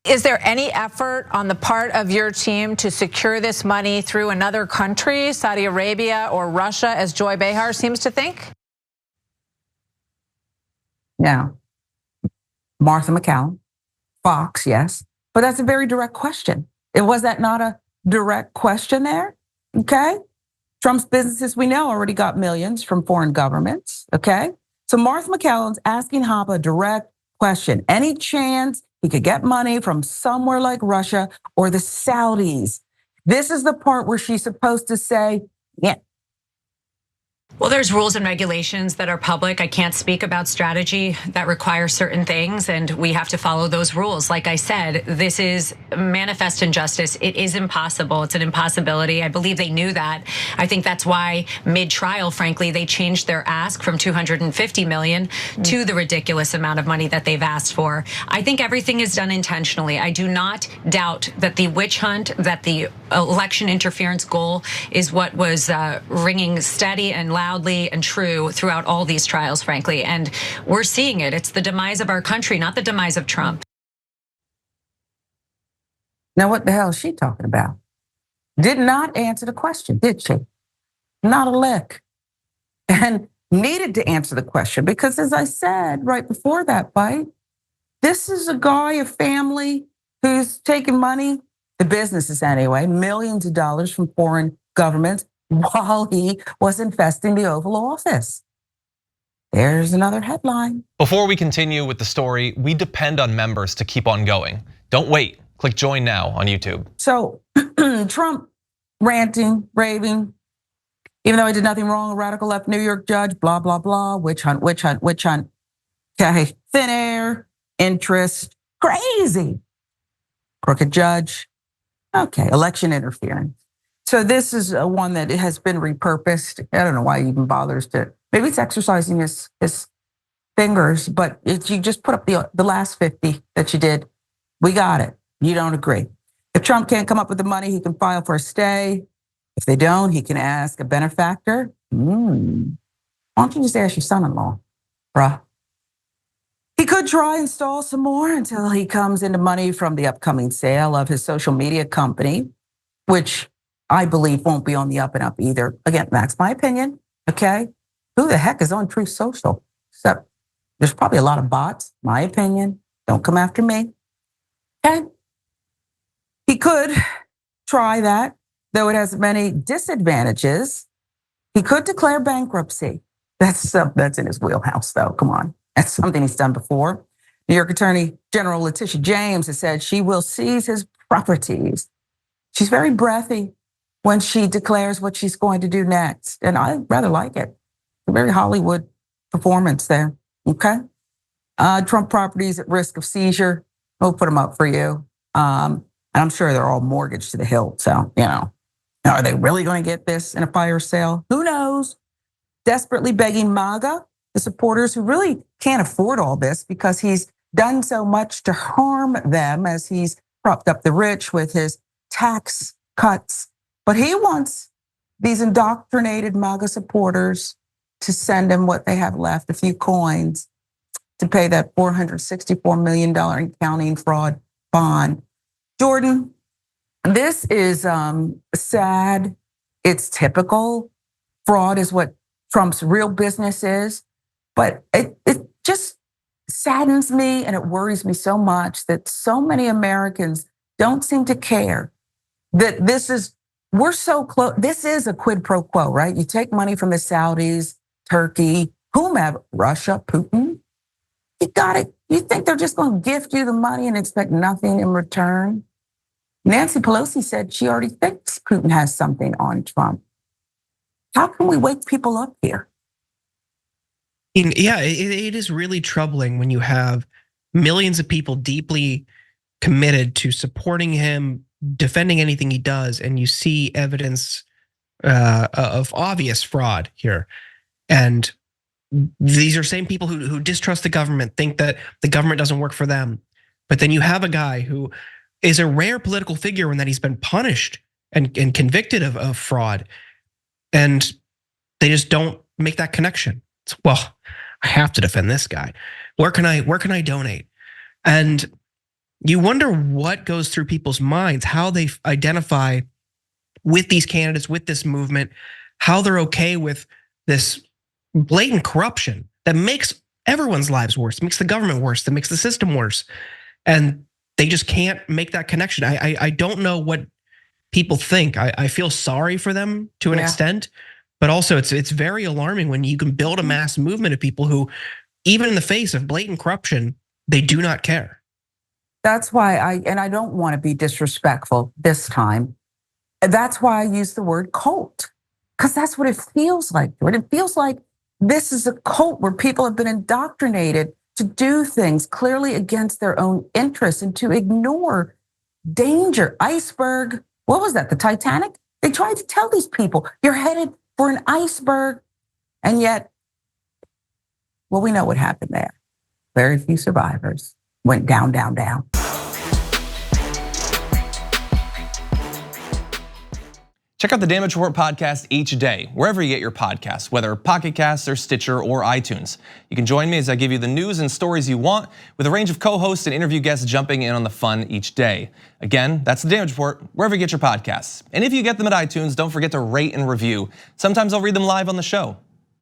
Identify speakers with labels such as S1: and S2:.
S1: Is there any effort on the part of your team to secure this money through another country, Saudi Arabia or Russia, as Joy Behar seems to think?
S2: Now, Martha McCallum, Fox, yes, but that's a very direct question. Was that not a direct question there? Okay. Trump's businesses, we know, already got millions from foreign governments. Okay. So Martha McCallum's asking Habba a direct question. Any chance he could get money from somewhere like Russia or the Saudis? This is the part where she's supposed to say, yeah.
S3: Well, there's rules and regulations that are public. I can't speak about strategy that require certain things, and we have to follow those rules. Like I said, this is manifest injustice. It is impossible. It's an impossibility. I believe they knew that. I think that's why mid-trial, frankly, they changed their ask from $250 million to the ridiculous amount of money that they've asked for. I think everything is done intentionally. I do not doubt that the witch hunt, that the election interference goal is what was ringing steady and loudly and true throughout all these trials, frankly. And we're seeing it. It's the demise of our country, not the demise of Trump.
S2: Now, what the hell is she talking about? Did not answer the question, did she? Not a lick. And needed to answer the question because, as I said right before that bite, this is a guy, a family who's taking money, the businesses anyway, millions of dollars from foreign governments while he was infesting the Oval Office. There's another headline.
S4: Before we continue with the story, we depend on members to keep on going. Don't wait. Click join now on YouTube.
S2: So Trump ranting, raving, even though he did nothing wrong, a radical left New York judge, blah, blah, blah, witch hunt, witch hunt, witch hunt. Okay, thin air, interest, crazy. Crooked judge. Okay, election interference. So this is one that has been repurposed. I don't know why he even bothers to. Maybe it's exercising his fingers, but if you just put up the last 50 that you did, we got it. You don't agree. If Trump can't come up with the money, he can file for a stay. If they don't, he can ask a benefactor. Why don't you just ask your son-in-law, bruh? He could try and stall some more until he comes into money from the upcoming sale of his social media company, which I believe won't be on the up and up either. Again, that's my opinion, okay? Who the heck is on Truth Social? Except there's probably a lot of bots, my opinion. Don't come after me, okay? He could try that, though it has many disadvantages. He could declare bankruptcy. That's in his wheelhouse, though, come on. That's something he's done before. New York Attorney General Letitia James has said she will seize his properties. She's very breathy when she declares what she's going to do next. And I rather like it. A very Hollywood performance there, okay? Trump properties at risk of seizure. We'll put them up for you. And I'm sure they're all mortgaged to the hilt. So, are they really going to get this in a fire sale? Who knows? Desperately begging MAGA, the supporters who really can't afford all this because he's done so much to harm them as he's propped up the rich with his tax cuts. But he wants these indoctrinated MAGA supporters to send him what they have left, a few coins, to pay that $464 million in counting fraud bond. Jordan, this is sad. It's typical. Fraud is what Trump's real business is. But it just saddens me and it worries me so much that so many Americans don't seem to care that we're so close. This is a quid pro quo, right? You take money from the Saudis, Turkey, whomever, Russia, Putin. You got it. You think they're just going to gift you the money and expect nothing in return? Nancy Pelosi said she already thinks Putin has something on Trump. How can we wake people up here?
S5: Yeah, it is really troubling when you have millions of people deeply committed to supporting him, defending anything he does, and you see evidence of obvious fraud here. And these are same people who distrust the government, think that the government doesn't work for them. But then you have a guy who is a rare political figure in that he's been punished and convicted of fraud. And they just don't make that connection. It's, well, I have to defend this guy. Where can I donate? And you wonder what goes through people's minds, how they identify with these candidates, with this movement, how they're okay with this blatant corruption that makes everyone's lives worse, makes the government worse, that makes the system worse. And they just can't make that connection. I don't know what people think. I feel sorry for them to an extent, but also it's very alarming when you can build a mass movement of people who, even in the face of blatant corruption, they do not care.
S2: That's why I don't want to be disrespectful this time. That's why I use the word cult, because that's what it feels like. It feels like this is a cult where people have been indoctrinated to do things clearly against their own interests and to ignore danger. Iceberg, what was that, the Titanic? They tried to tell these people, you're headed for an iceberg. And yet, well, we know what happened there. Very few survivors. Went down, down, down.
S4: Check out the Damage Report podcast each day, wherever you get your podcasts, whether Pocket Casts or Stitcher or iTunes. You can join me as I give you the news and stories you want, with a range of co-hosts and interview guests jumping in on the fun each day. Again, that's the Damage Report, wherever you get your podcasts. And if you get them at iTunes, don't forget to rate and review. Sometimes I'll read them live on the show.